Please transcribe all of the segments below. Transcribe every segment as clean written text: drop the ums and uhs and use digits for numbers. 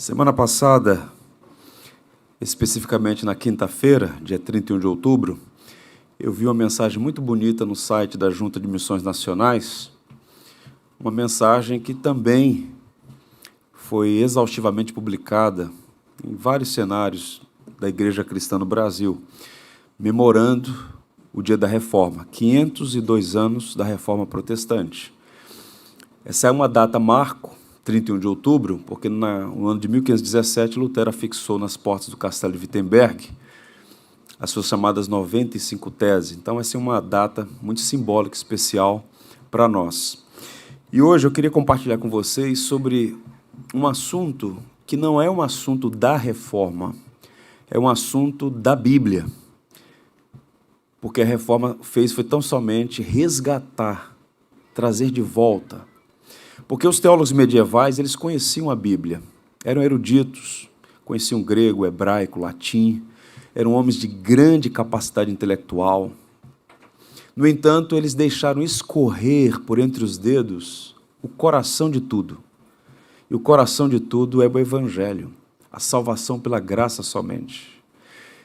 Semana passada, especificamente na quinta-feira, dia 31 de outubro, eu vi uma mensagem muito bonita no site da Junta de Missões Nacionais, uma mensagem que também foi exaustivamente publicada em vários cenários da Igreja Cristã no Brasil, memorando o Dia da Reforma, 502 anos da Reforma Protestante. Essa é uma data marco, 31 de outubro, porque no ano de 1517, Lutero afixou nas portas do Castelo de Wittenberg as suas chamadas 95 teses. Então, essa é uma data muito simbólica, especial para nós. E hoje eu queria compartilhar com vocês sobre um assunto que não é um assunto da reforma, é um assunto da Bíblia. Porque a reforma foi tão somente resgatar, trazer de volta. Porque os teólogos medievais, eles conheciam a Bíblia, eram eruditos, conheciam grego, hebraico, latim, eram homens de grande capacidade intelectual. No entanto, eles deixaram escorrer por entre os dedos o coração de tudo. E o coração de tudo é o Evangelho, a salvação pela graça somente.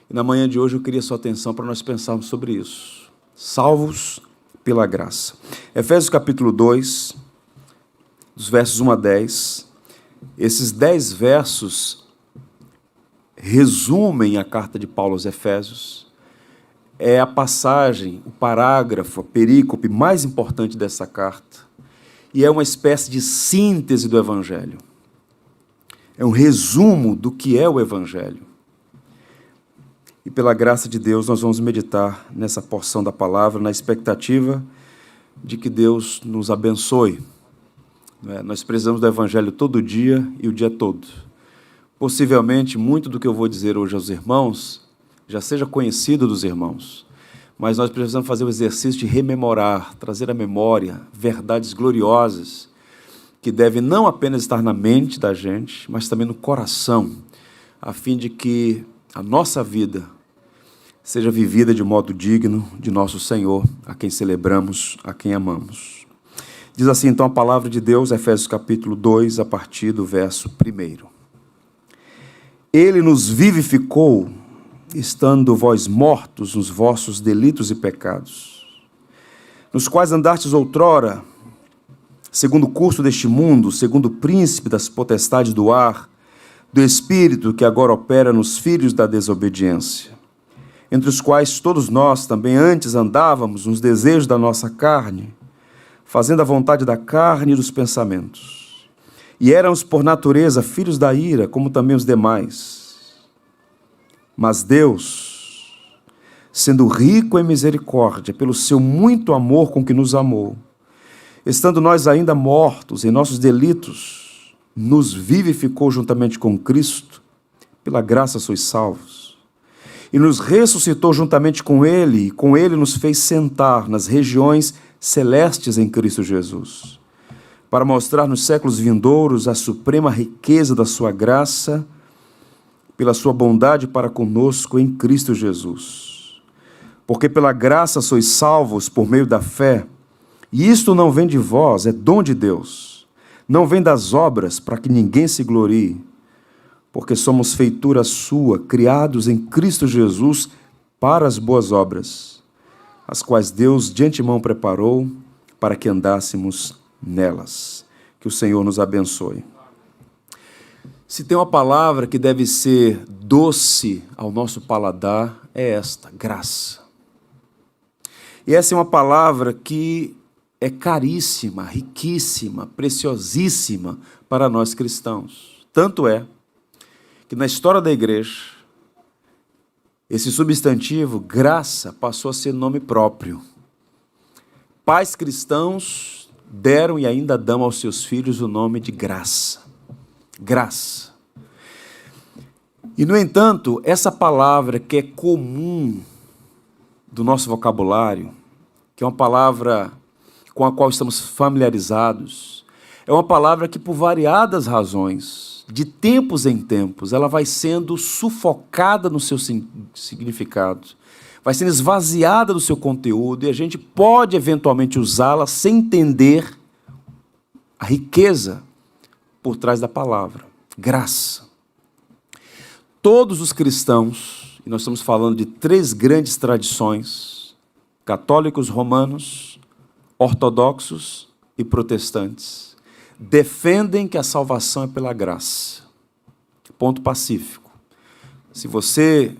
E na manhã de hoje eu queria sua atenção para nós pensarmos sobre isso. Salvos pela graça. Efésios capítulo 2, dos versos 1 a 10. Esses 10 versos resumem a carta de Paulo aos Efésios. É a passagem, o parágrafo, a perícope mais importante dessa carta. E é uma espécie de síntese do Evangelho. É um resumo do que é o Evangelho. E pela graça de Deus, nós vamos meditar nessa porção da palavra, na expectativa de que Deus nos abençoe. Nós precisamos do Evangelho todo dia e o dia todo. Possivelmente, muito do que eu vou dizer hoje aos irmãos já seja conhecido dos irmãos, mas nós precisamos fazer o exercício de rememorar, trazer à memória verdades gloriosas que devem não apenas estar na mente da gente, mas também no coração, a fim de que a nossa vida seja vivida de modo digno de nosso Senhor, a quem celebramos, a quem amamos. Diz assim, então, a palavra de Deus, Efésios capítulo 2, a partir do verso 1. Ele nos vivificou, estando vós mortos nos vossos delitos e pecados, nos quais andastes outrora, segundo o curso deste mundo, segundo o príncipe das potestades do ar, do espírito que agora opera nos filhos da desobediência, entre os quais todos nós também antes andávamos nos desejos da nossa carne, fazendo a vontade da carne e dos pensamentos. E éramos, por natureza, filhos da ira, como também os demais. Mas Deus, sendo rico em misericórdia, pelo seu muito amor com que nos amou, estando nós ainda mortos em nossos delitos, nos vivificou juntamente com Cristo, pela graça sois salvos. E nos ressuscitou juntamente com Ele, e com Ele nos fez sentar nas regiões celestes em Cristo Jesus, para mostrar nos séculos vindouros a suprema riqueza da sua graça, pela sua bondade para conosco em Cristo Jesus. Porque pela graça sois salvos por meio da fé, e isto não vem de vós, é dom de Deus, não vem das obras, para que ninguém se glorie, porque somos feitura sua, criados em Cristo Jesus para as boas obras, as quais Deus de antemão preparou para que andássemos nelas. Que o Senhor nos abençoe. Se tem uma palavra que deve ser doce ao nosso paladar, é esta, graça. E essa é uma palavra que é caríssima, riquíssima, preciosíssima para nós cristãos. Tanto é que na história da igreja, esse substantivo, graça, passou a ser nome próprio. Pais cristãos deram e ainda dão aos seus filhos o nome de graça. Graça. E, no entanto, essa palavra que é comum do nosso vocabulário, que é uma palavra com a qual estamos familiarizados, é uma palavra que, por variadas razões, de tempos em tempos, ela vai sendo sufocada no seu significado, vai sendo esvaziada do seu conteúdo, e a gente pode eventualmente usá-la sem entender a riqueza por trás da palavra, graça. todos os cristãos, e nós estamos falando de 3 grandes tradições, católicos romanos, ortodoxos e protestantes, defendem que a salvação é pela graça. Ponto pacífico. Se você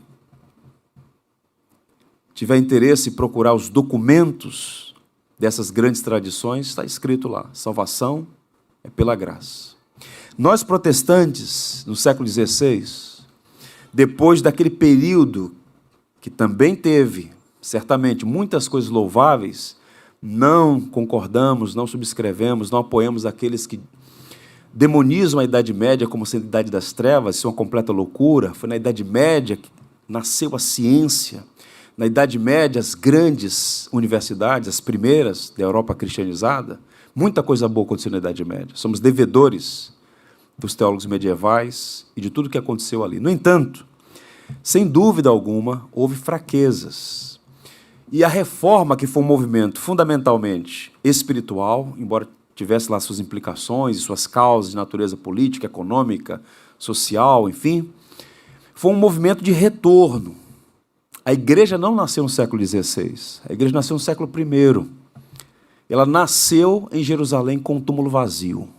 tiver interesse em procurar os documentos dessas grandes tradições, está escrito lá, salvação é pela graça. Nós protestantes, no século XVI, depois daquele período que também teve, certamente, muitas coisas louváveis, não concordamos, não subscrevemos, não apoiamos aqueles que demonizam a Idade Média como sendo a Idade das Trevas, isso é uma completa loucura. Foi na Idade Média que nasceu a ciência. Na Idade Média, as grandes universidades, as primeiras da Europa cristianizada, muita coisa boa aconteceu na Idade Média. Somos devedores dos teólogos medievais e de tudo que aconteceu ali. No entanto, sem dúvida alguma, houve fraquezas. E a reforma, que foi um movimento fundamentalmente espiritual, embora tivesse lá suas implicações e suas causas de natureza política, econômica, social, enfim, foi um movimento de retorno. A igreja não nasceu no século XVI, a igreja nasceu no século I. Ela nasceu em Jerusalém com um túmulo vazio.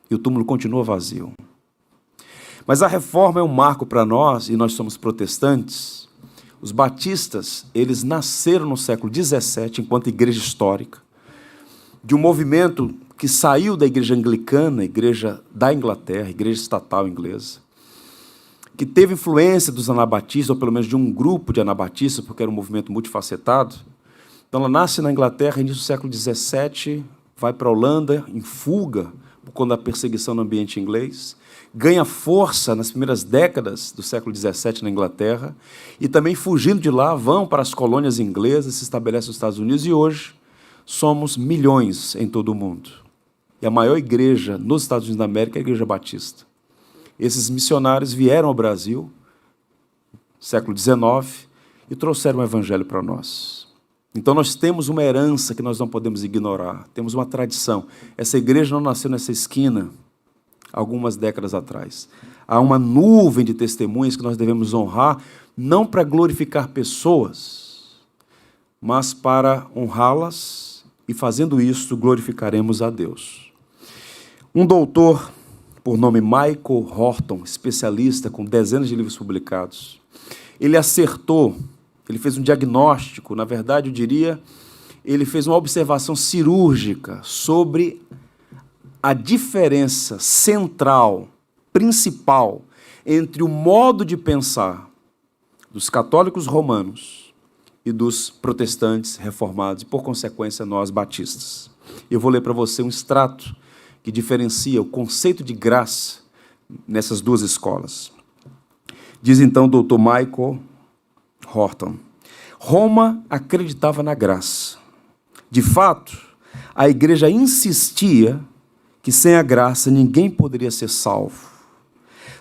E o túmulo continua vazio. Mas a reforma é um marco para nós, e nós somos protestantes. Os batistas, eles nasceram no século XVII, enquanto igreja histórica, de um movimento que saiu da igreja anglicana, igreja da Inglaterra, igreja estatal inglesa, que teve influência dos anabatistas, ou pelo menos de um grupo de anabatistas, porque era um movimento multifacetado. Então, ela nasce na Inglaterra, início do século XVII, vai para a Holanda, em fuga, por conta da perseguição no ambiente inglês, ganha força nas primeiras décadas do século XVII na Inglaterra, e também, fugindo de lá, vão para as colônias inglesas, se estabelecem nos Estados Unidos, e hoje somos milhões em todo o mundo. E a maior igreja nos Estados Unidos da América é a Igreja Batista. Esses missionários vieram ao Brasil, século XIX, e trouxeram o Evangelho para nós. Então, nós temos uma herança que nós não podemos ignorar, temos uma tradição. Essa igreja não nasceu nessa esquina algumas décadas atrás. Há uma nuvem de testemunhas que nós devemos honrar, não para glorificar pessoas, mas para honrá-las, e fazendo isso, glorificaremos a Deus. Um doutor, por nome Michael Horton, especialista com dezenas de livros publicados, ele acertou, ele fez um diagnóstico, na verdade, eu diria, ele fez uma observação cirúrgica sobre a diferença central, principal, entre o modo de pensar dos católicos romanos e dos protestantes reformados, e, por consequência, nós batistas. Eu vou ler para você um extrato que diferencia o conceito de graça nessas duas escolas. Diz então o doutor Michael Horton: Roma acreditava na graça. De fato, a igreja insistia que sem a graça ninguém poderia ser salvo.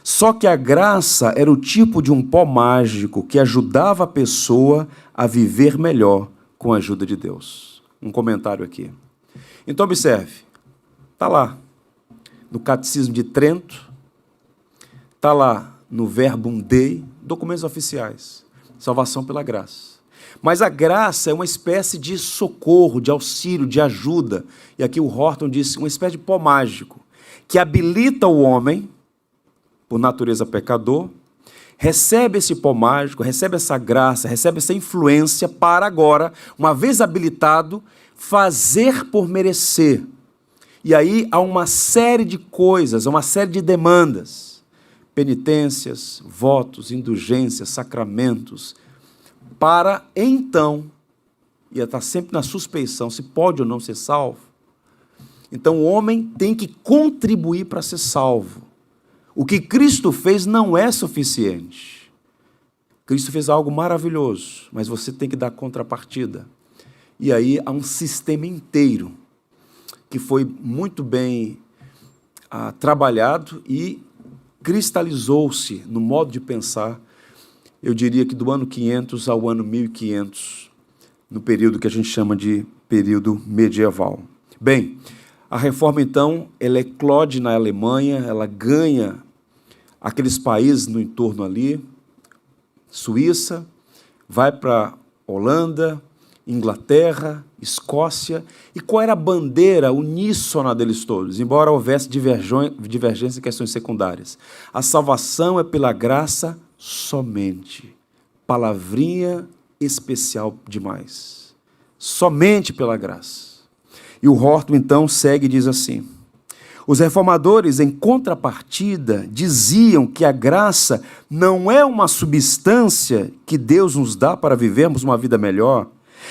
Só que a graça era o tipo de um pó mágico que ajudava a pessoa a viver melhor com a ajuda de Deus. Um comentário aqui. Então, observe. Está lá no Catecismo de Trento, está lá no Verbum Dei, documentos oficiais. Salvação pela graça. Mas a graça é uma espécie de socorro, de auxílio, de ajuda. E aqui o Horton disse, uma espécie de pó mágico, que habilita o homem, por natureza pecador, recebe esse pó mágico, recebe essa graça, recebe essa influência para agora, uma vez habilitado, fazer por merecer. E aí há uma série de coisas, uma série de demandas, penitências, votos, indulgências, sacramentos, para então, e está sempre na suspeição, se pode ou não ser salvo. Então o homem tem que contribuir para ser salvo. O que Cristo fez não é suficiente. Cristo fez algo maravilhoso, mas você tem que dar contrapartida. E aí há um sistema inteiro que foi muito bem trabalhado e cristalizou-se no modo de pensar, eu diria que do ano 500 ao ano 1500, no período que a gente chama de período medieval. Bem, a reforma, então, ela eclode na Alemanha, ela ganha aqueles países no entorno ali, Suíça, vai para Holanda, Inglaterra, Escócia. E qual era a bandeira uníssona deles todos, embora houvesse divergência em questões secundárias? A salvação é pela graça somente. Palavrinha especial demais. Somente pela graça. E o Horton, então, segue e diz assim: os reformadores, em contrapartida, diziam que a graça não é uma substância que Deus nos dá para vivermos uma vida melhor,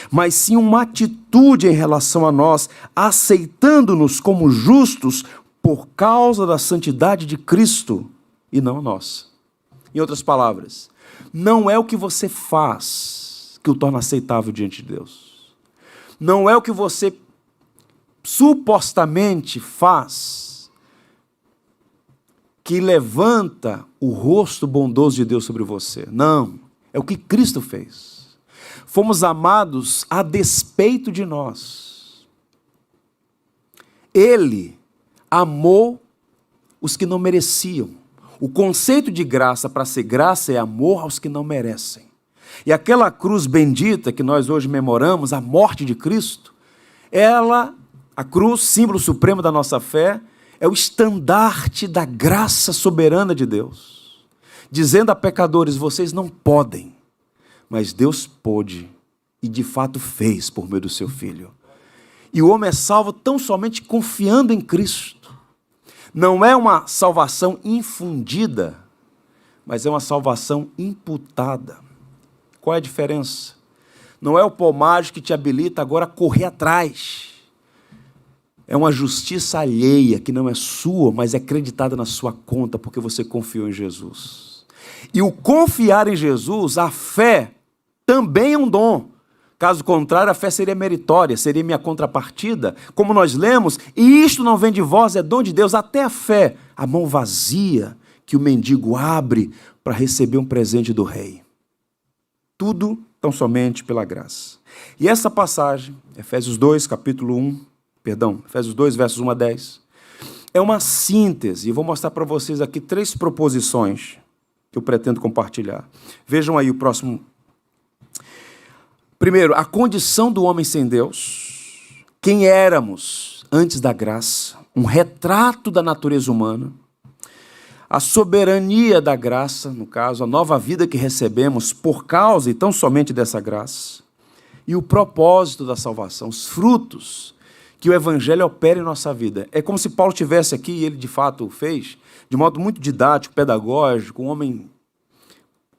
mas sim uma atitude em relação a nós, aceitando-nos como justos por causa da santidade de Cristo e não a nossa. Em outras palavras, não é o que você faz que o torna aceitável diante de Deus. Não é o que você supostamente faz que levanta o rosto bondoso de Deus sobre você. Não, é o que Cristo fez. Fomos amados a despeito de nós. Ele amou os que não mereciam. O conceito de graça para ser graça é amor aos que não merecem. E aquela cruz bendita que nós hoje memoramos, a morte de Cristo, ela, a cruz, símbolo supremo da nossa fé, é o estandarte da graça soberana de Deus, dizendo a pecadores: vocês não podem, mas Deus pôde, e de fato fez por meio do seu Filho. E o homem é salvo tão somente confiando em Cristo. Não é uma salvação infundida, mas é uma salvação imputada. Qual é a diferença? Não é o pomagem que te habilita agora a correr atrás. É uma justiça alheia, que não é sua, mas é acreditada na sua conta, porque você confiou em Jesus. E o confiar em Jesus, a fé, também é um dom. Caso contrário, a fé seria meritória, seria minha contrapartida. Como nós lemos, e isto não vem de vós, é dom de Deus. Até a fé, a mão vazia que o mendigo abre para receber um presente do rei. Tudo tão somente pela graça. E essa passagem, Efésios 2, versos 1 a 10, é uma síntese. E vou mostrar para vocês aqui 3 proposições que eu pretendo compartilhar. Vejam aí o próximo. Primeiro, a condição do homem sem Deus, quem éramos antes da graça, um retrato da natureza humana, a soberania da graça, no caso, a nova vida que recebemos por causa e tão somente dessa graça, e o propósito da salvação, os frutos que o Evangelho opera em nossa vida. É como se Paulo estivesse aqui, e ele de fato o fez, de modo muito didático, pedagógico, um homem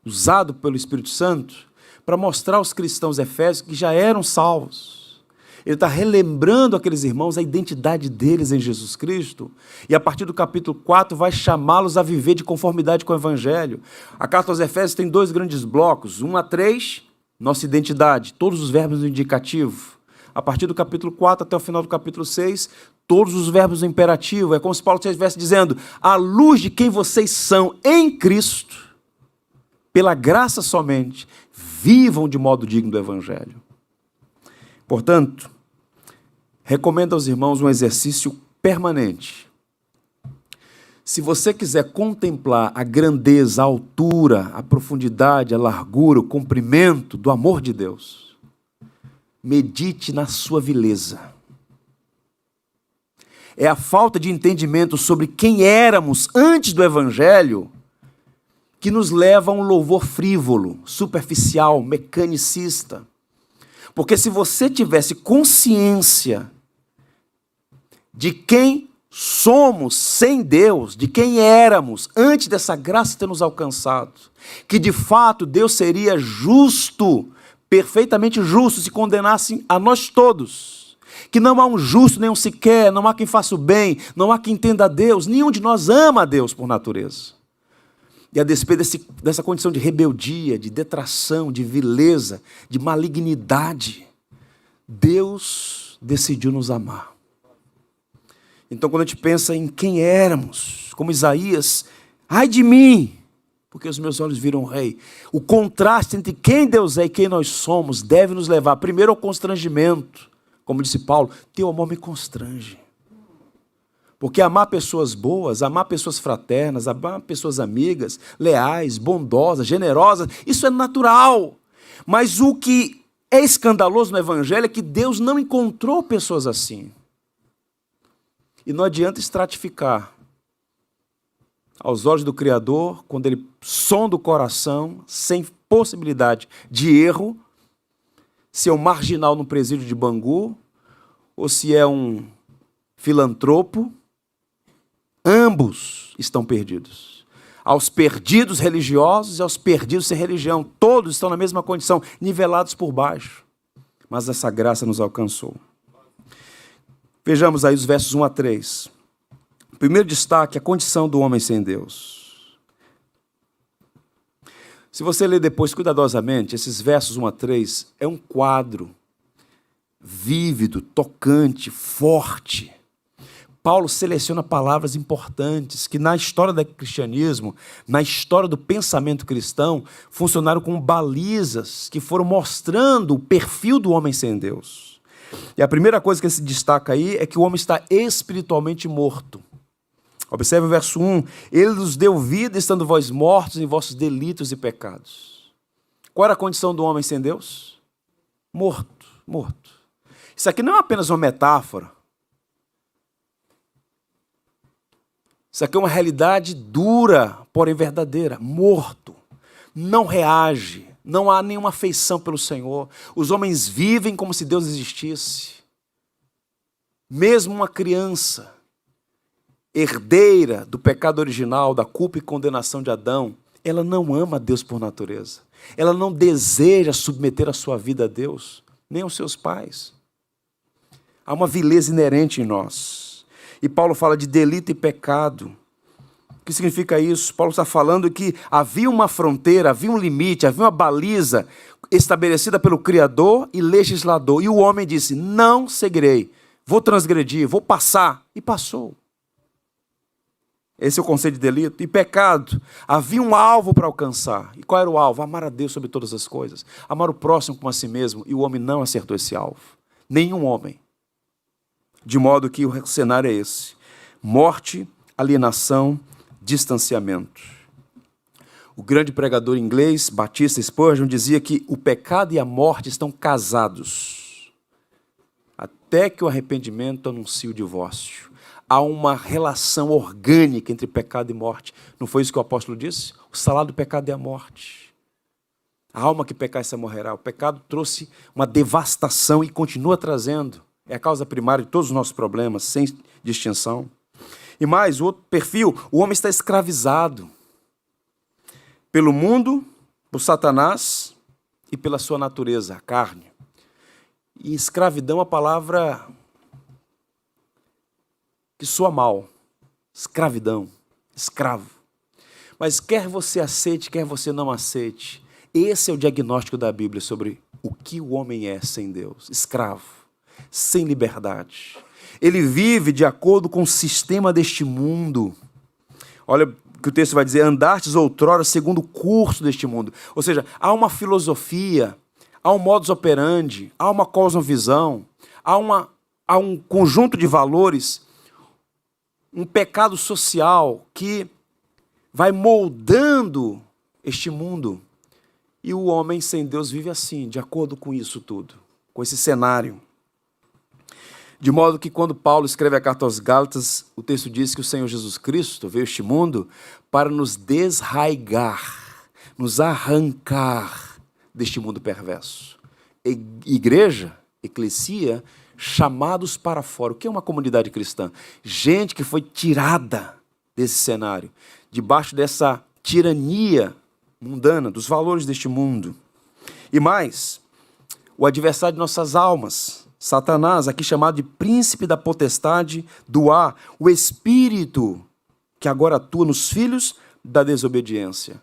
usado pelo Espírito Santo, para mostrar aos cristãos efésios que já eram salvos. Ele está relembrando aqueles irmãos a identidade deles em Jesus Cristo, e a partir do capítulo 4 vai chamá-los a viver de conformidade com o Evangelho. A carta aos Efésios tem 2 grandes blocos, 1 a 3, nossa identidade, todos os verbos no indicativo. A partir do capítulo 4 até o final do capítulo 6, todos os verbos no imperativo. É como se Paulo estivesse dizendo: à luz de quem vocês são em Cristo, pela graça somente, vivam de modo digno do Evangelho. Portanto, recomendo aos irmãos um exercício permanente. Se você quiser contemplar a grandeza, a altura, a profundidade, a largura, o comprimento do amor de Deus, medite na sua vileza. É a falta de entendimento sobre quem éramos antes do Evangelho que nos leva a um louvor frívolo, superficial, mecanicista. Porque se você tivesse consciência de quem somos sem Deus, de quem éramos antes dessa graça ter nos alcançado, que de fato Deus seria justo, perfeitamente justo, se condenasse a nós todos, que não há um justo nenhum sequer, não há quem faça o bem, não há quem entenda a Deus, nenhum de nós ama a Deus por natureza. E a despeito dessa condição de rebeldia, de detração, de vileza, de malignidade, Deus decidiu nos amar. Então, quando a gente pensa em quem éramos, como Isaías, ai de mim, porque os meus olhos viram o rei. O contraste entre quem Deus é e quem nós somos deve nos levar, primeiro, ao constrangimento. Como disse Paulo, teu amor me constrange. Porque amar pessoas boas, amar pessoas fraternas, amar pessoas amigas, leais, bondosas, generosas, isso é natural. Mas o que é escandaloso no Evangelho é que Deus não encontrou pessoas assim. E não adianta estratificar. Aos olhos do Criador, quando Ele sonda o coração, sem possibilidade de erro, se é um marginal no presídio de Bangu, ou se é um filantropo, ambos estão perdidos. Aos perdidos religiosos e aos perdidos sem religião, todos estão na mesma condição, nivelados por baixo. Mas essa graça nos alcançou. Vejamos aí os versos 1 a 3. O primeiro destaque, a condição do homem sem Deus. Se você ler depois cuidadosamente, esses versos 1 a 3 é um quadro vívido, tocante, forte. Paulo seleciona palavras importantes que na história do cristianismo, na história do pensamento cristão, funcionaram como balizas que foram mostrando o perfil do homem sem Deus. E a primeira coisa que se destaca aí é que o homem está espiritualmente morto. Observe o verso 1. Ele nos deu vida estando vós mortos em vossos delitos e pecados. Qual era a condição do homem sem Deus? Morto, morto. Isso aqui não é apenas uma metáfora. Isso aqui é uma realidade dura, porém verdadeira. Morto. Não reage. Não há nenhuma afeição pelo Senhor. Os homens vivem como se Deus existisse. Mesmo uma criança, herdeira do pecado original, da culpa e condenação de Adão, ela não ama Deus por natureza. Ela não deseja submeter a sua vida a Deus, nem aos seus pais. Há uma vileza inerente em nós. E Paulo fala de delito e pecado. O que significa isso? Paulo está falando que havia uma fronteira, havia um limite, havia uma baliza estabelecida pelo Criador e legislador. E o homem disse, não seguirei, vou transgredir, vou passar. E passou. Esse é o conceito de delito. E pecado, havia um alvo para alcançar. E qual era o alvo? Amar a Deus sobre todas as coisas. Amar o próximo como a si mesmo. E o homem não acertou esse alvo. Nenhum homem. De modo que o cenário é esse. Morte, alienação, distanciamento. O grande pregador inglês, Batista Spurgeon, dizia que o pecado e a morte estão casados. Até que o arrependimento anuncie o divórcio. Há uma relação orgânica entre pecado e morte. Não foi isso que o apóstolo disse? O salário do pecado é a morte. A alma que pecar, essa morrerá. O pecado trouxe uma devastação e continua trazendo. É a causa primária de todos os nossos problemas, sem distinção. E mais, o outro perfil, o homem está escravizado pelo mundo, por Satanás e pela sua natureza, a carne. E escravidão é a palavra que soa mal. Escravidão, escravo. Mas quer você aceite, quer você não aceite, esse é o diagnóstico da Bíblia sobre o que o homem é sem Deus. Escravo, sem liberdade. Ele vive de acordo com o sistema deste mundo. Olha o que o texto vai dizer, andastes outrora segundo o curso deste mundo. Ou seja, há uma filosofia, há um modus operandi, há uma cosmovisão, há um conjunto de valores, um pecado social que vai moldando este mundo. E o homem sem Deus vive assim, de acordo com isso tudo, com esse cenário. De modo que quando Paulo escreve a carta aos Gálatas, o texto diz que o Senhor Jesus Cristo veio a este mundo para nos desraigar, nos arrancar deste mundo perverso. Igreja, eclesia, chamados para fora. O que é uma comunidade cristã? Gente que foi tirada desse cenário, debaixo dessa tirania mundana, dos valores deste mundo. E mais, o adversário de nossas almas, Satanás, aqui chamado de príncipe da potestade do ar, o espírito que agora atua nos filhos da desobediência.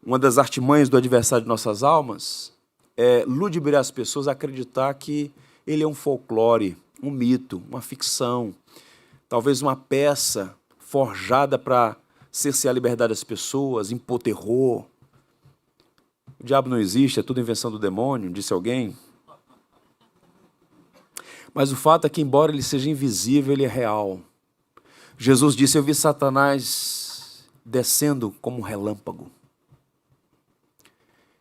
Uma das artimanhas do adversário de nossas almas é ludibriar as pessoas a acreditar que ele é um folclore, um mito, uma ficção, talvez uma peça forjada para cercear a liberdade das pessoas, impor terror. O diabo não existe, é tudo invenção do demônio, disse alguém. Mas o fato é que, embora ele seja invisível, ele é real. Jesus disse: eu vi Satanás descendo como um relâmpago.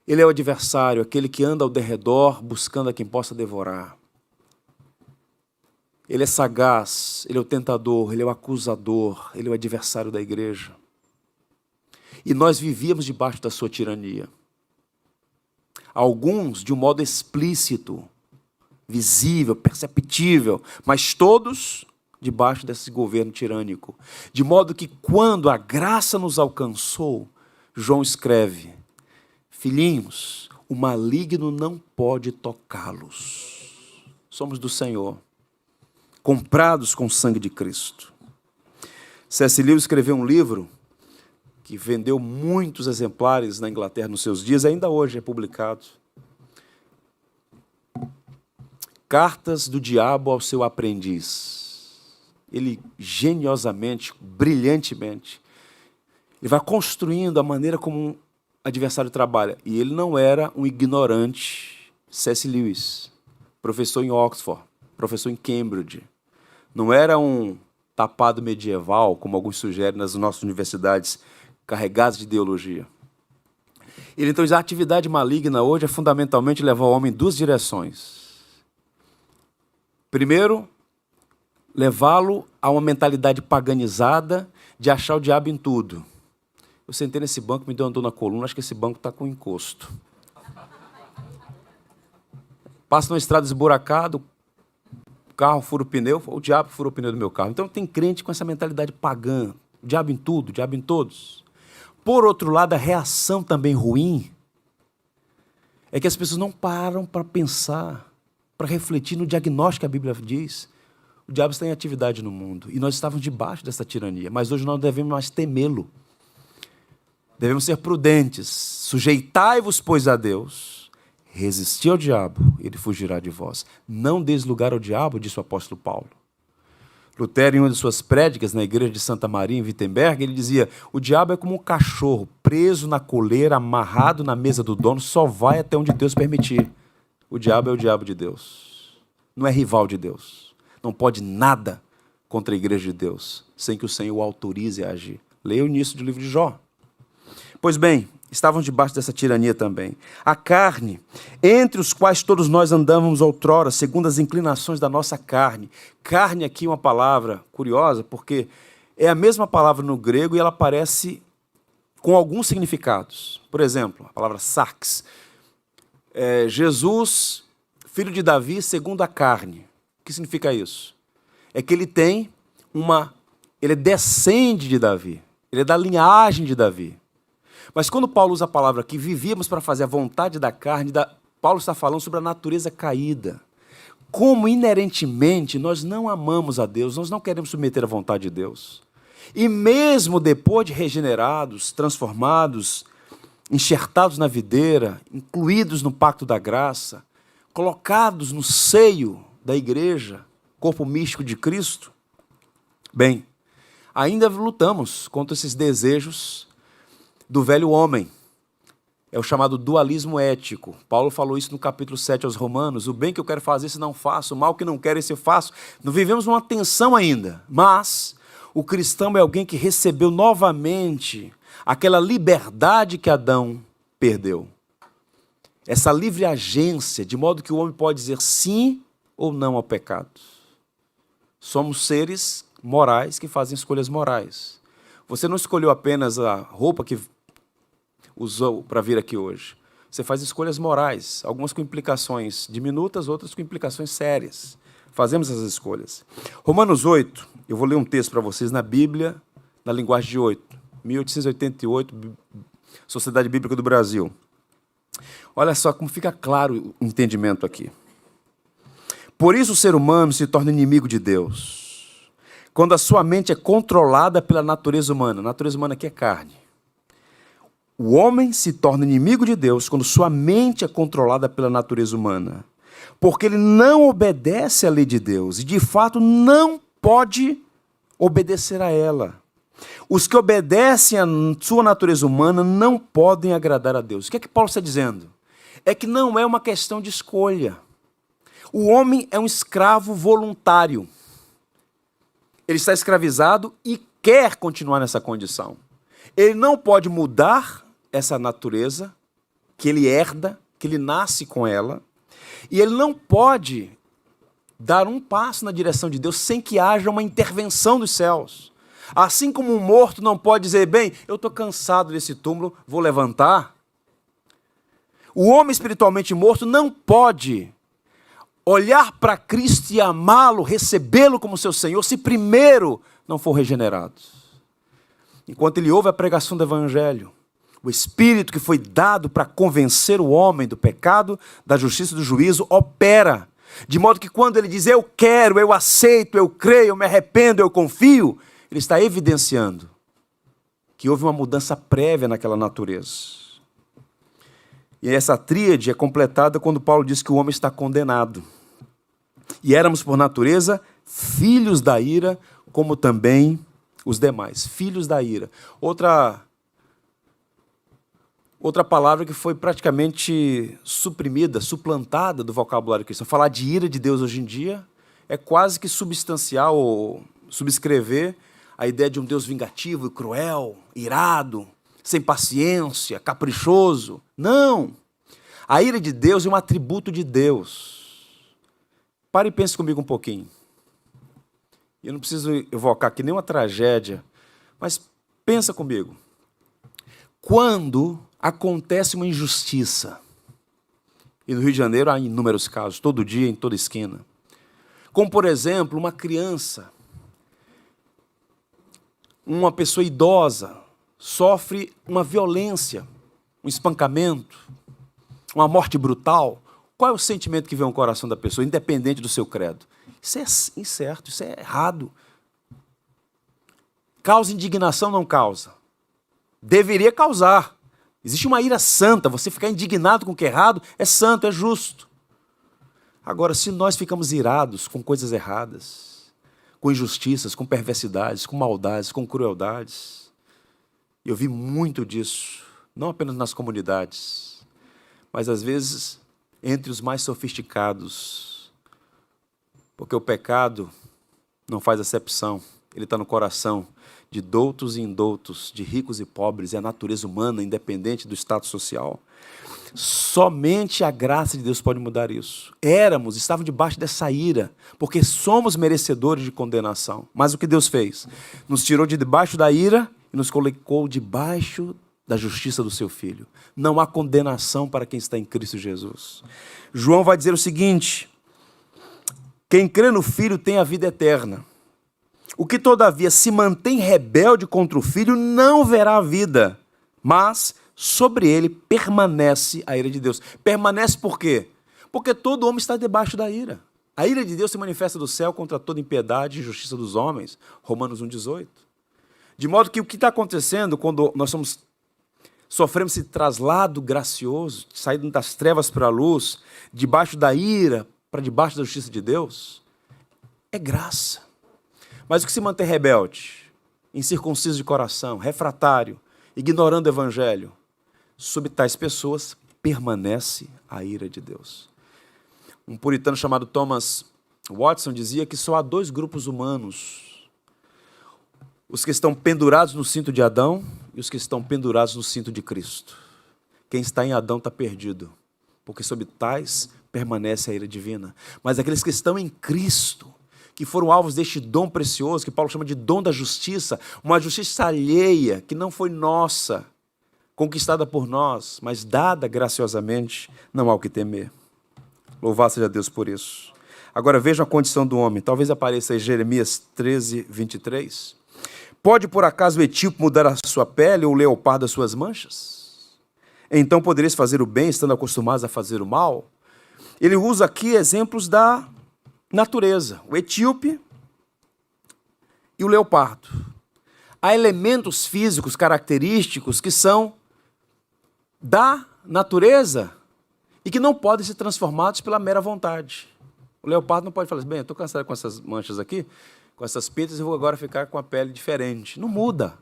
Ele é o adversário, aquele que anda ao derredor buscando a quem possa devorar. Ele é sagaz, ele é o tentador, ele é o acusador, ele é o adversário da igreja. E nós vivíamos debaixo da sua tirania. Alguns de um modo explícito, visível, perceptível, mas todos debaixo desse governo tirânico. De modo que quando a graça nos alcançou, João escreve: filhinhos, o maligno não pode tocá-los. Somos do Senhor, comprados com o sangue de Cristo. C.S. Lewis escreveu um livro que vendeu muitos exemplares na Inglaterra nos seus dias, ainda hoje é publicado. Cartas do Diabo ao seu aprendiz. Ele geniosamente, brilhantemente, ele vai construindo a maneira como um adversário trabalha. E ele não era um ignorante. C.S. Lewis, professor em Oxford, professor em Cambridge. Não era um tapado medieval, como alguns sugerem nas nossas universidades, carregados de ideologia. Ele então diz: a atividade maligna hoje é fundamentalmente levar o homem em duas direções. Primeiro, levá-lo a uma mentalidade paganizada de achar o diabo em tudo. Eu sentei nesse banco, me deu uma dor na coluna, acho que esse banco está com encosto. Passo numa estrada esburacada, o carro fura o pneu, o diabo fura o pneu do meu carro. Então tem crente com essa mentalidade pagã, o diabo em tudo, o diabo em todos. Por outro lado, a reação também ruim é que as pessoas não param para pensar, para refletir no diagnóstico que a Bíblia diz. O diabo está em atividade no mundo e nós estávamos debaixo dessa tirania, mas hoje nós não devemos mais temê-lo. Devemos ser prudentes. Sujeitai-vos, pois, a Deus, resisti ao diabo, ele fugirá de vós. Não deis lugar ao diabo, disse o apóstolo Paulo. Lutero, em uma de suas prédicas na igreja de Santa Maria, em Wittenberg, ele dizia: o diabo é como um cachorro preso na coleira, amarrado na mesa do dono, só vai até onde Deus permitir. O diabo é o diabo de Deus. Não é rival de Deus. Não pode nada contra a igreja de Deus, sem que o Senhor o autorize a agir. Leia o início do livro de Jó. Pois bem, estavam debaixo dessa tirania também. A carne, entre os quais todos nós andávamos outrora, segundo as inclinações da nossa carne. Carne aqui é uma palavra curiosa, porque é a mesma palavra no grego e ela aparece com alguns significados. Por exemplo, a palavra sarx. Jesus, filho de Davi, segundo a carne. O que significa isso? É que ele descende de Davi. Ele é da linhagem de Davi. Mas quando Paulo usa a palavra aqui, vivíamos para fazer a vontade da carne, Paulo está falando sobre a natureza caída. Como inerentemente nós não amamos a Deus, nós não queremos submeter à vontade de Deus. E mesmo depois de regenerados, transformados, enxertados na videira, incluídos no pacto da graça, colocados no seio da igreja, corpo místico de Cristo, bem, ainda lutamos contra esses desejos do velho homem. É o chamado dualismo ético. Paulo falou isso no capítulo 7 aos Romanos: o bem que eu quero fazer, esse não faço, o mal que não quero, esse eu faço. Não vivemos uma tensão ainda, mas o cristão é alguém que recebeu novamente aquela liberdade que Adão perdeu. Essa livre agência, de modo que o homem pode dizer sim ou não ao pecado. Somos seres morais que fazem escolhas morais. Você não escolheu apenas a roupa que usou para vir aqui hoje. Você faz escolhas morais, algumas com implicações diminutas, outras com implicações sérias. Fazemos essas escolhas. Romanos 8, eu vou ler um texto para vocês na Bíblia, na linguagem de 1888, Sociedade Bíblica do Brasil. Olha só como fica claro o entendimento aqui. Por isso o ser humano se torna inimigo de Deus, quando a sua mente é controlada pela natureza humana. A natureza humana aqui é carne. O homem se torna inimigo de Deus quando sua mente é controlada pela natureza humana, porque ele não obedece à lei de Deus e, de fato, não pode obedecer a ela. Os que obedecem à sua natureza humana não podem agradar a Deus. O que é que Paulo está dizendo? É que não é uma questão de escolha. O homem é um escravo voluntário. Ele está escravizado e quer continuar nessa condição. Ele não pode mudar essa natureza que ele herda, que ele nasce com ela, e ele não pode dar um passo na direção de Deus sem que haja uma intervenção dos céus. Assim como um morto não pode dizer, bem, eu estou cansado desse túmulo, vou levantar. O homem espiritualmente morto não pode olhar para Cristo e amá-lo, recebê-lo como seu Senhor, se primeiro não for regenerado. Enquanto ele ouve a pregação do Evangelho, o Espírito que foi dado para convencer o homem do pecado, da justiça e do juízo, opera. De modo que quando ele diz, eu quero, eu aceito, eu creio, eu me arrependo, eu confio, ele está evidenciando que houve uma mudança prévia naquela natureza. E essa tríade é completada quando Paulo diz que o homem está condenado. E éramos, por natureza, filhos da ira, como também os demais. Filhos da ira. Outra palavra que foi praticamente suprimida, suplantada do vocabulário cristão. Falar de ira de Deus hoje em dia é quase que substancial ou subscrever a ideia de um Deus vingativo e cruel, irado, sem paciência, caprichoso. Não! A ira de Deus é um atributo de Deus. Pare e pense comigo um pouquinho. Eu não preciso evocar aqui nenhuma tragédia, mas pensa comigo. Quando acontece uma injustiça, e no Rio de Janeiro há inúmeros casos, todo dia, em toda esquina, como, por exemplo, uma criança, uma pessoa idosa, sofre uma violência, um espancamento, uma morte brutal, qual é o sentimento que vem ao coração da pessoa, independente do seu credo? Isso é incerto, isso é errado. Causa indignação, não causa? Deveria causar. Existe uma ira santa, você ficar indignado com o que é errado é santo, é justo. Agora, se nós ficamos irados com coisas erradas, com injustiças, com perversidades, com maldades, com crueldades, eu vi muito disso, não apenas nas comunidades, mas às vezes entre os mais sofisticados, porque o pecado não faz acepção, ele está no coração de doutos e indoutos, de ricos e pobres, é a natureza humana, independente do status social. Somente a graça de Deus pode mudar isso. Estávamos debaixo dessa ira, porque somos merecedores de condenação. Mas o que Deus fez? Nos tirou de debaixo da ira e nos colocou debaixo da justiça do seu Filho. Não há condenação para quem está em Cristo Jesus. João vai dizer o seguinte, quem crê no Filho tem a vida eterna. O que, todavia, se mantém rebelde contra o Filho não verá a vida, mas sobre ele permanece a ira de Deus. Permanece por quê? Porque todo homem está debaixo da ira. A ira de Deus se manifesta do céu contra toda impiedade e injustiça dos homens. Romanos 1,18. De modo que o que está acontecendo quando nós sofremos esse traslado gracioso, saindo das trevas para a luz, debaixo da ira para debaixo da justiça de Deus, é graça. Mas o que se mantém rebelde, incircunciso de coração, refratário, ignorando o Evangelho, sobre tais pessoas permanece a ira de Deus. Um puritano chamado Thomas Watson dizia que só há dois grupos humanos, os que estão pendurados no cinto de Adão e os que estão pendurados no cinto de Cristo. Quem está em Adão está perdido, porque sobre tais permanece a ira divina. Mas aqueles que estão em Cristo, que foram alvos deste dom precioso, que Paulo chama de dom da justiça, uma justiça alheia, que não foi nossa, conquistada por nós, mas dada graciosamente, não há o que temer. Louvado seja Deus por isso. Agora vejam a condição do homem, talvez apareça aí Jeremias 13, 23. Pode por acaso o etíope mudar a sua pele ou o leopardo as suas manchas? Então podereis fazer o bem, estando acostumados a fazer o mal? Ele usa aqui exemplos da natureza, o etíope e o leopardo. Há elementos físicos característicos que são da natureza e que não podem ser transformados pela mera vontade. O leopardo não pode falar assim, bem, eu estou cansado com essas manchas aqui, com essas pintas, eu vou agora ficar com a pele diferente. Não muda.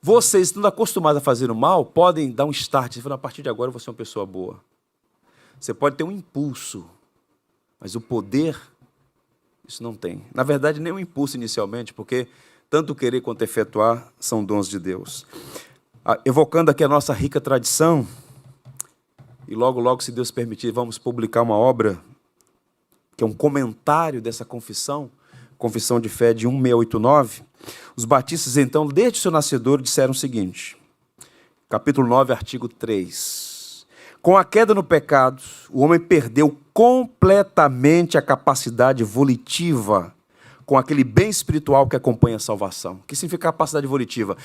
Vocês, estando acostumados a fazer o mal, podem dar um start, e falar, a partir de agora eu vou ser uma pessoa boa. Você pode ter um impulso Mas o poder, isso não tem. Na verdade, nem o impulso inicialmente, porque tanto querer quanto efetuar são dons de Deus. Evocando aqui a nossa rica tradição, e logo, logo, se Deus permitir, vamos publicar uma obra que é um comentário dessa confissão, Confissão de Fé de 1689. Os batistas, então, desde o seu nascedor, disseram o seguinte, capítulo 9, artigo 3. Com a queda no pecado, o homem perdeu completamente a capacidade volitiva com aquele bem espiritual que acompanha a salvação. O que significa capacidade volitiva?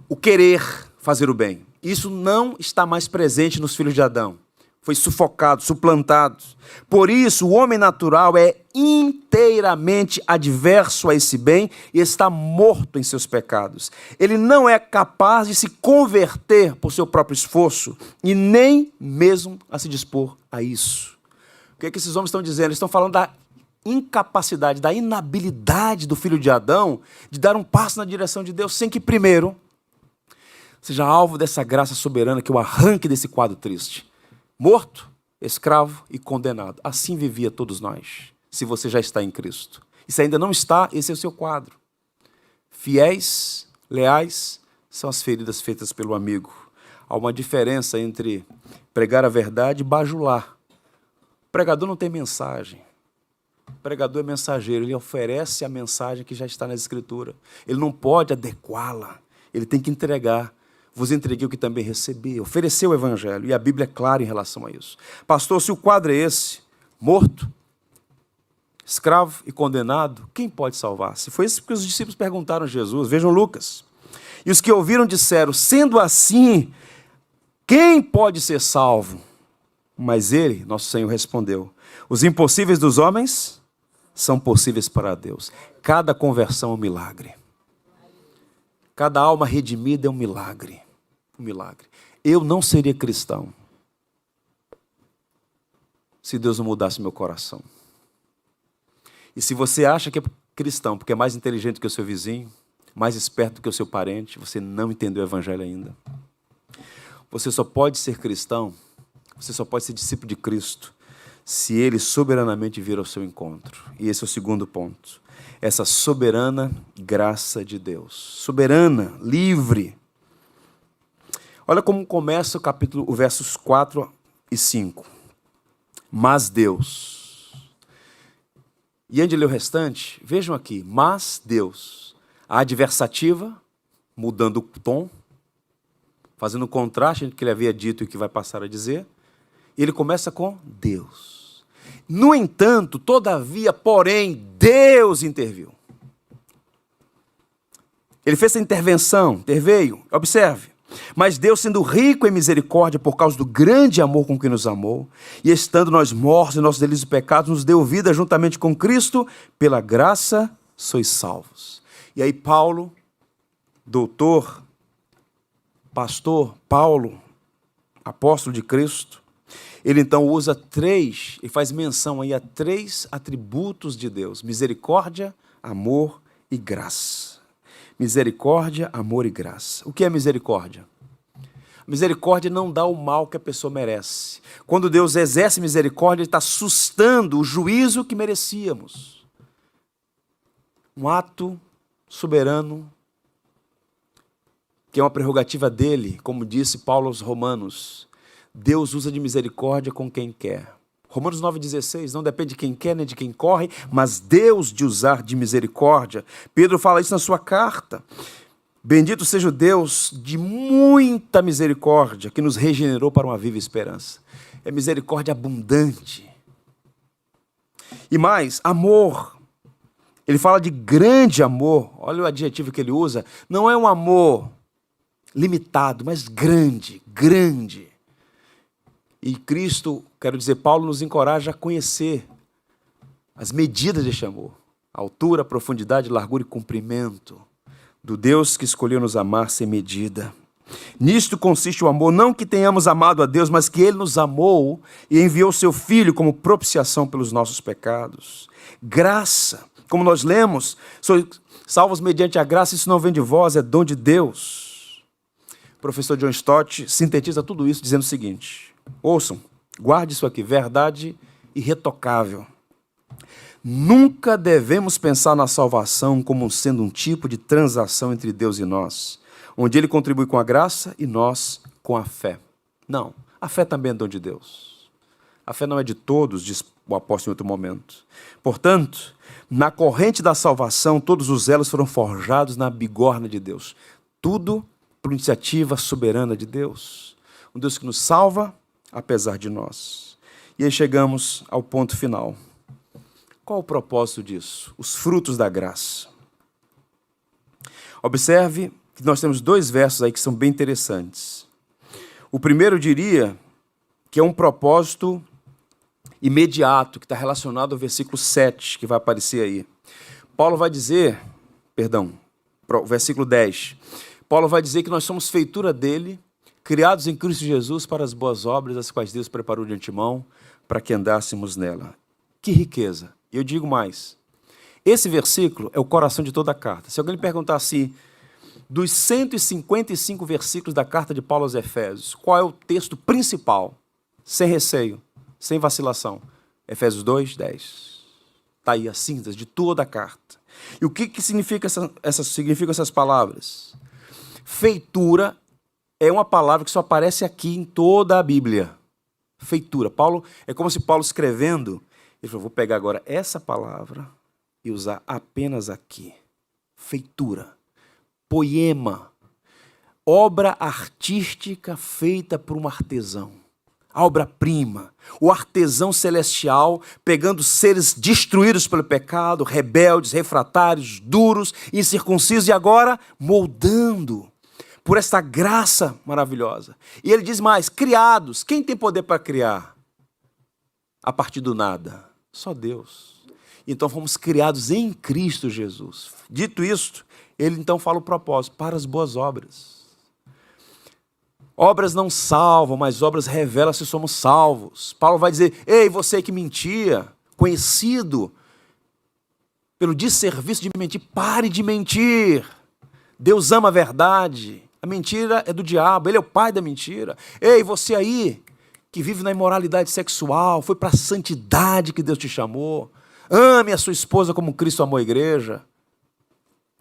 O querer fazer o bem. Isso não está mais presente nos filhos de Adão. Foi sufocado, suplantado. Por isso, o homem natural é inteiramente adverso a esse bem e está morto em seus pecados. Ele não é capaz de se converter por seu próprio esforço e nem mesmo a se dispor a isso. O que é que esses homens estão dizendo? Eles estão falando da incapacidade, da inabilidade do filho de Adão de dar um passo na direção de Deus sem que primeiro seja alvo dessa graça soberana que o arranque desse quadro triste. Morto, escravo e condenado. Assim vivia todos nós, se você já está em Cristo. E se ainda não está, esse é o seu quadro. Fiéis, leais, são as feridas feitas pelo amigo. Há uma diferença entre pregar a verdade e bajular. O pregador não tem mensagem. O pregador é mensageiro, ele oferece a mensagem que já está na Escritura. Ele não pode adequá-la, ele tem que entregar. Vos entreguei o que também recebi, ofereceu o Evangelho, e a Bíblia é clara em relação a isso. Pastor, se o quadro é esse, morto, escravo e condenado, quem pode salvar-se? Foi isso que os discípulos perguntaram a Jesus, vejam Lucas. E os que ouviram disseram, sendo assim, quem pode ser salvo? Mas ele, nosso Senhor, respondeu, os impossíveis dos homens são possíveis para Deus. Cada conversão é um milagre. Cada alma redimida é um milagre. Um milagre. Eu não seria cristão se Deus não mudasse meu coração. E se você acha que é cristão porque é mais inteligente que o seu vizinho, mais esperto que o seu parente, você não entendeu o Evangelho ainda. Você só pode ser cristão, você só pode ser discípulo de Cristo se Ele soberanamente vir ao seu encontro. E esse é o segundo ponto. Essa soberana graça de Deus. Soberana, livre. Olha como começa o capítulo, os versos 4 e 5. Mas Deus. E antes de ler o restante, vejam aqui. Mas Deus. A adversativa, mudando o tom, fazendo um contraste entre o que ele havia dito e o que vai passar a dizer. E ele começa com Deus. No entanto, todavia, porém, Deus interviu. Ele fez essa intervenção, interveio, observe. Mas Deus, sendo rico em misericórdia por causa do grande amor com que nos amou, e estando nós mortos em nossos delitos e pecados, nos deu vida juntamente com Cristo, pela graça sois salvos. E aí Paulo, doutor, pastor, Paulo, apóstolo de Cristo, ele então usa e faz menção aí a 3 atributos de Deus: misericórdia, amor e graça. Misericórdia, amor e graça. O que é misericórdia? Misericórdia não dá o mal que a pessoa merece. Quando Deus exerce misericórdia, Ele está sustando o juízo que merecíamos. Um ato soberano, que é uma prerrogativa dele, como disse Paulo aos Romanos. Deus usa de misericórdia com quem quer. Romanos 9,16, não depende de quem quer nem de quem corre, mas Deus de usar de misericórdia. Pedro fala isso na sua carta. Bendito seja o Deus de muita misericórdia, que nos regenerou para uma viva esperança. É misericórdia abundante. E mais, amor. Ele fala de grande amor. Olha o adjetivo que ele usa. Não é um amor limitado, mas grande, grande. E Cristo, quero dizer, Paulo nos encoraja a conhecer as medidas deste amor. A altura, a profundidade, largura e comprimento do Deus que escolheu nos amar sem medida. Nisto consiste o amor, não que tenhamos amado a Deus, mas que Ele nos amou e enviou seu Filho como propiciação pelos nossos pecados. Graça, como nós lemos, sois salvos mediante a graça, isso não vem de vós, é dom de Deus. O professor John Stott sintetiza tudo isso dizendo o seguinte: ouçam, guarde isso aqui, verdade irretocável. Nunca devemos pensar na salvação como sendo um tipo de transação entre Deus e nós, onde Ele contribui com a graça e nós com a fé. Não, a fé também é dom de Deus. A fé não é de todos, diz o apóstolo em outro momento. Portanto, na corrente da salvação, todos os elos foram forjados na bigorna de Deus. Tudo por iniciativa soberana de Deus. Um Deus que nos salva, apesar de nós. E aí chegamos ao ponto final. Qual o propósito disso? Os frutos da graça. Observe que nós temos 2 versos aí que são bem interessantes. O primeiro, eu diria, que é um propósito imediato, que está relacionado ao versículo 7, que vai aparecer aí. Paulo vai dizer, versículo 10, Paulo vai dizer que nós somos feitura dele, criados em Cristo Jesus para as boas obras, as quais Deus preparou de antemão, para que andássemos nela. Que riqueza! Eu digo mais, esse versículo é o coração de toda a carta. Se alguém lhe perguntar assim, dos 155 versículos da carta de Paulo aos Efésios, qual é o texto principal? Sem receio, sem vacilação. Efésios 2, 10. Está aí a síntese de toda a carta. E o que significam essas palavras? Feitura é uma palavra que só aparece aqui em toda a Bíblia. Feitura. Paulo, é como se Paulo escrevendo, ele falou, vou pegar agora essa palavra e usar apenas aqui. Feitura. Poema. Obra artística feita por um artesão. A obra-prima. O artesão celestial pegando seres destruídos pelo pecado, rebeldes, refratários, duros, incircuncisos, e agora moldando por esta graça maravilhosa. E ele diz mais, criados. Quem tem poder para criar? A partir do nada. Só Deus. Então fomos criados em Cristo Jesus. Dito isto, ele então fala o propósito, para as boas obras. Obras não salvam, mas obras revelam se somos salvos. Paulo vai dizer, ei, você que mentia, conhecido pelo desserviço de mentir, pare de mentir. Deus ama a verdade. A mentira é do diabo, ele é o pai da mentira. Ei, você aí, que vive na imoralidade sexual, foi para a santidade que Deus te chamou. Ame a sua esposa como Cristo amou a igreja.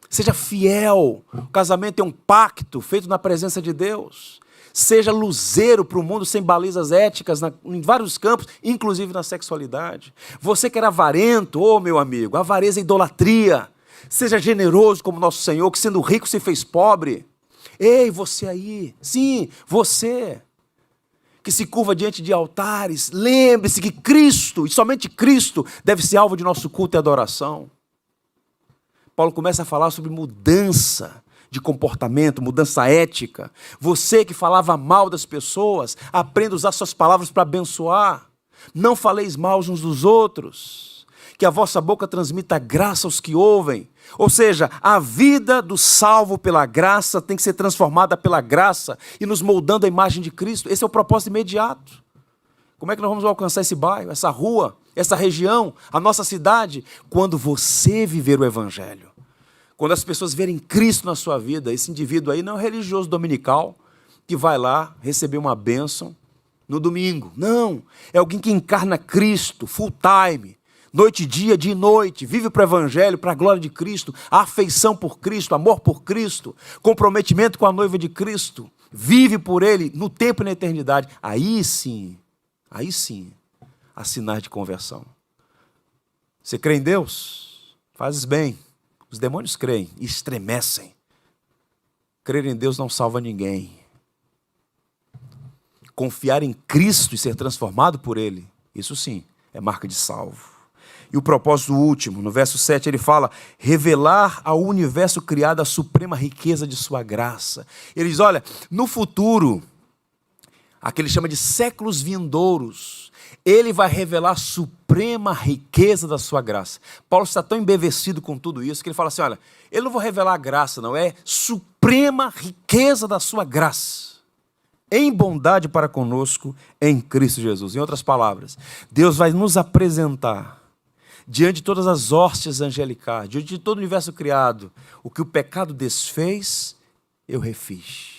Seja fiel. O casamento é um pacto feito na presença de Deus. Seja luzeiro para o mundo sem balizas éticas em vários campos, inclusive na sexualidade. Você que era avarento, meu amigo, avareza é idolatria. Seja generoso como nosso Senhor, que sendo rico se fez pobre. Ei, você aí, sim, você que se curva diante de altares, lembre-se que Cristo, e somente Cristo, deve ser alvo de nosso culto e adoração. Paulo começa a falar sobre mudança de comportamento, mudança ética. Você que falava mal das pessoas, aprenda a usar suas palavras para abençoar. Não faleis mal uns dos outros. Que a vossa boca transmita graça aos que ouvem. Ou seja, a vida do salvo pela graça tem que ser transformada pela graça e nos moldando a imagem de Cristo. Esse é o propósito imediato. Como é que nós vamos alcançar esse bairro, essa rua, essa região, a nossa cidade? Quando você viver o Evangelho. Quando as pessoas verem Cristo na sua vida, esse indivíduo aí não é um religioso dominical que vai lá receber uma bênção no domingo. Não, é alguém que encarna Cristo, full time, noite e dia e noite, vive para o Evangelho, para a glória de Cristo, a afeição por Cristo, amor por Cristo, comprometimento com a noiva de Cristo, vive por Ele no tempo e na eternidade. Aí sim, há sinais de conversão. Você crê em Deus? Fazes bem. Os demônios creem e estremecem. Crer em Deus não salva ninguém. Confiar em Cristo e ser transformado por Ele, isso sim, é marca de salvo. E o propósito último, no verso 7, ele fala, revelar ao universo criado a suprema riqueza de sua graça. Ele diz, olha, no futuro, aquele ele chama de séculos vindouros, ele vai revelar a suprema riqueza da sua graça. Paulo está tão embevecido com tudo isso, que ele fala assim, olha, eu não vou revelar a graça, não, é suprema riqueza da sua graça. Em bondade para conosco, em Cristo Jesus. Em outras palavras, Deus vai nos apresentar, diante de todas as hóstias angelicais, diante de todo o universo criado, o que o pecado desfez, eu refiz.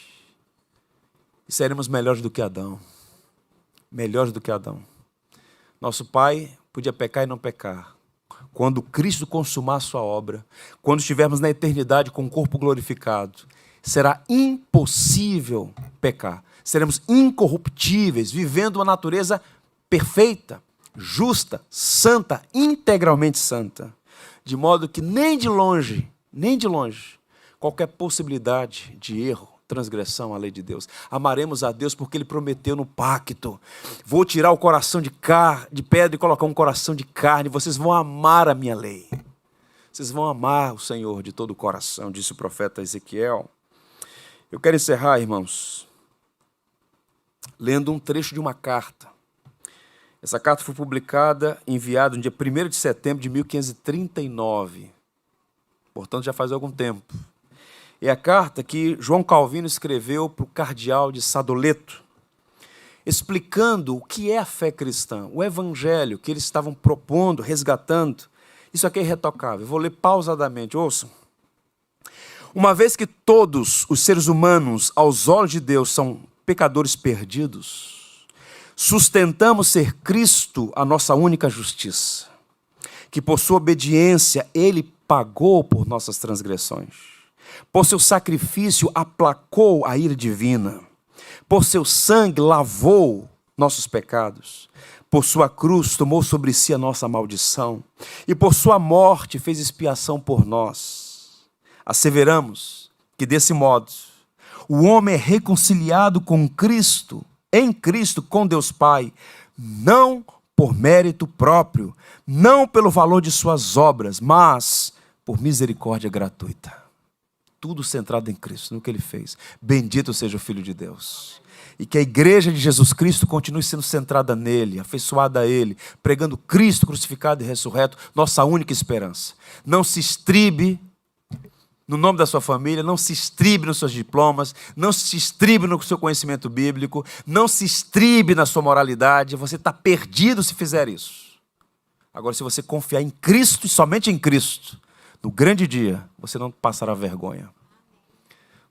E seremos melhores do que Adão. Melhores do que Adão. Nosso pai podia pecar e não pecar. quando Cristo consumar a sua obra, quando estivermos na eternidade com o corpo glorificado, será impossível pecar. Seremos incorruptíveis, vivendo uma natureza perfeita, justa, santa, integralmente santa. De modo que nem de longe, qualquer possibilidade de erro, transgressão à lei de Deus. Amaremos a Deus porque Ele prometeu no pacto: vou tirar o coração de pedra e colocar um coração de carne, vocês vão amar a minha lei. Vocês vão amar o Senhor de todo o coração, disse o profeta Ezequiel. Eu quero encerrar, irmãos, lendo um trecho de uma carta. Essa carta foi publicada, enviada no dia 1º de setembro de 1539. Portanto, já faz algum tempo. É a carta que João Calvino escreveu para o cardeal de Sadoleto, explicando o que é a fé cristã, o evangelho que eles estavam propondo, resgatando. Isso aqui é irretocável. Eu vou ler pausadamente, ouçam. Uma vez que todos os seres humanos, aos olhos de Deus, são pecadores perdidos, sustentamos ser Cristo a nossa única justiça, que por sua obediência Ele pagou por nossas transgressões. Por seu sacrifício aplacou a ira divina. Por seu sangue lavou nossos pecados. Por sua cruz tomou sobre si a nossa maldição. E por sua morte fez expiação por nós. Asseveramos que desse modo o homem é reconciliado com Cristo, em Cristo com Deus Pai, não por mérito próprio, não pelo valor de suas obras, mas por misericórdia gratuita. Tudo centrado em Cristo, no que Ele fez. Bendito seja o Filho de Deus. E que a igreja de Jesus Cristo continue sendo centrada nele, afeiçoada a Ele, pregando Cristo crucificado e ressurreto, nossa única esperança. Não se estribe no nome da sua família, não se estribe nos seus diplomas, não se estribe no seu conhecimento bíblico, não se estribe na sua moralidade. Você está perdido se fizer isso. Agora, se você confiar em Cristo e somente em Cristo, no grande dia, você não passará vergonha.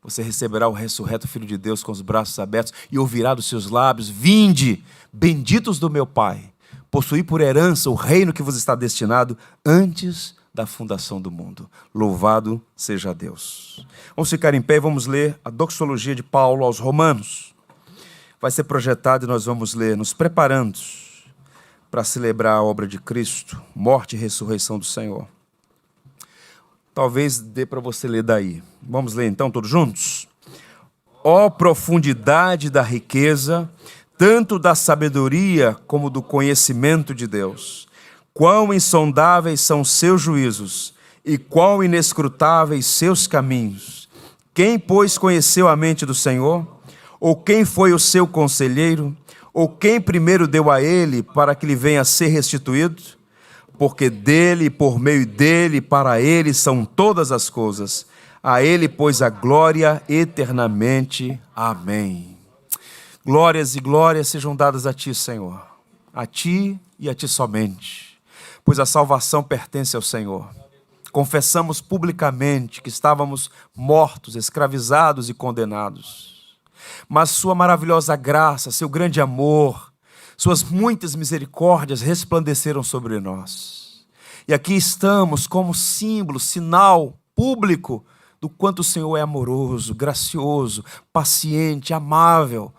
Você receberá o ressurreto Filho de Deus com os braços abertos e ouvirá dos seus lábios: vinde, benditos do meu Pai, possuí por herança o reino que vos está destinado antes da fundação do mundo. Louvado seja Deus. Vamos ficar em pé e vamos ler a doxologia de Paulo aos Romanos. Vai ser projetado e nós vamos ler, nos preparando para celebrar a obra de Cristo, morte e ressurreição do Senhor. Talvez dê para você ler daí. Vamos ler então todos juntos? Ó profundidade da riqueza, tanto da sabedoria como do conhecimento de Deus. Quão insondáveis são seus juízos e quão inescrutáveis seus caminhos. Quem, pois, conheceu a mente do Senhor? Ou quem foi o seu conselheiro? Ou quem primeiro deu a ele para que lhe venha a ser restituído? Porque dele, por meio dele, para ele são todas as coisas. A ele, pois, a glória eternamente. Amém. Glórias e glórias sejam dadas a ti, Senhor. A ti e a ti somente. Pois a salvação pertence ao Senhor. Confessamos publicamente que estávamos mortos, escravizados e condenados. Mas sua maravilhosa graça, seu grande amor, suas muitas misericórdias resplandeceram sobre nós. E aqui estamos como símbolo, sinal público do quanto o Senhor é amoroso, gracioso, paciente, amável.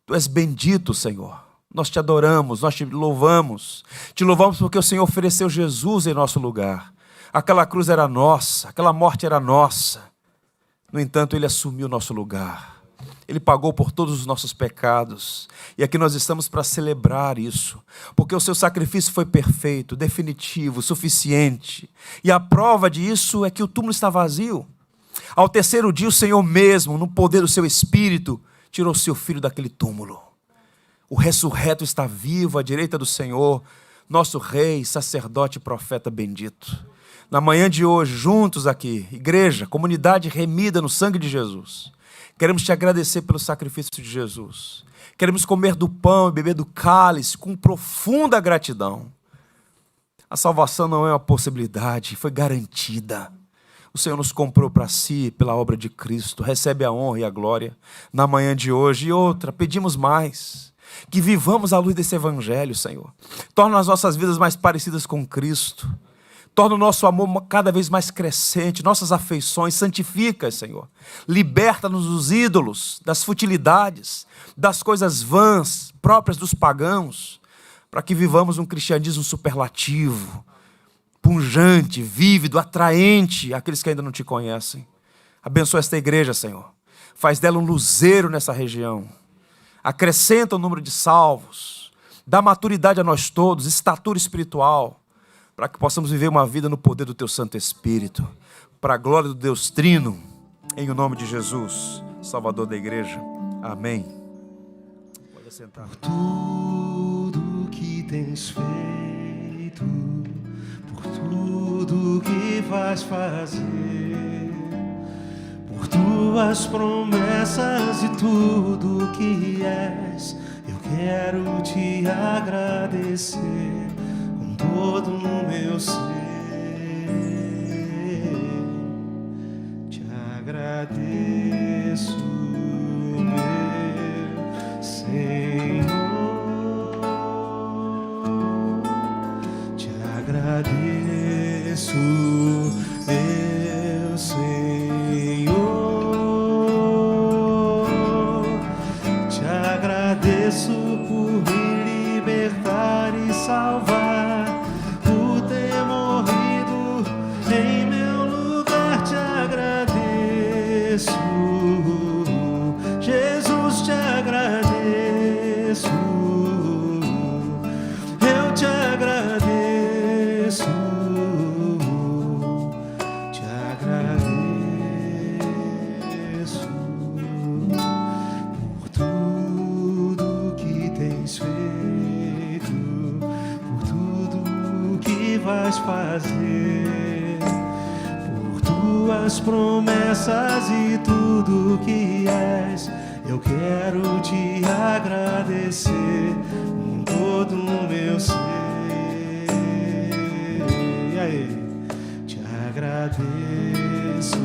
Tu és bendito, Senhor. Nós te adoramos, nós te louvamos. Te louvamos porque o Senhor ofereceu Jesus em nosso lugar. Aquela cruz era nossa, aquela morte era nossa. No entanto, Ele assumiu o nosso lugar. Ele pagou por todos os nossos pecados. E aqui nós estamos para celebrar isso. Porque o seu sacrifício foi perfeito, definitivo, suficiente. E a prova disso é que o túmulo está vazio. Ao terceiro dia, o Senhor mesmo, no poder do seu Espírito, tirou seu filho daquele túmulo. O ressurreto está vivo à direita do Senhor, nosso Rei, sacerdote e profeta bendito. Na manhã de hoje, juntos aqui, igreja, comunidade remida no sangue de Jesus, queremos te agradecer pelo sacrifício de Jesus. Queremos comer do pão e beber do cálice com profunda gratidão. A salvação não é uma possibilidade, foi garantida. O Senhor nos comprou para si pela obra de Cristo. Recebe a honra e a glória na manhã de hoje. E outra, pedimos mais. Que vivamos à luz desse evangelho, Senhor. Torna as nossas vidas mais parecidas com Cristo. Torna o nosso amor cada vez mais crescente, nossas afeições, santifica, Senhor. Liberta-nos dos ídolos, das futilidades, das coisas vãs, próprias dos pagãos, para que vivamos um cristianismo superlativo, pungente, vívido, atraente àqueles que ainda não te conhecem. Abençoa esta igreja, Senhor. Faz dela um luzeiro nessa região. Acrescenta o número de salvos. Dá maturidade a nós todos, estatura espiritual, para que possamos viver uma vida no poder do Teu Santo Espírito, para a glória do Deus Trino, em o nome de Jesus, Salvador da igreja. Amém. Pode assentar. Por tudo que tens feito, por tudo que vais fazer, por Tuas promessas e tudo que és, eu quero Te agradecer todo o meu ser. Te agradeço, meu Senhor. Te agradeço, meu Senhor. Te agradeço por me libertar e salvar, em meu lugar. Te agradeço, Jesus, te agradeço, eu te agradeço, te agradeço por tudo que tens feito, por tudo que vais fazer, por Tuas promessas e tudo que és, eu quero Te agradecer com todo o meu ser. E aí? Te agradeço,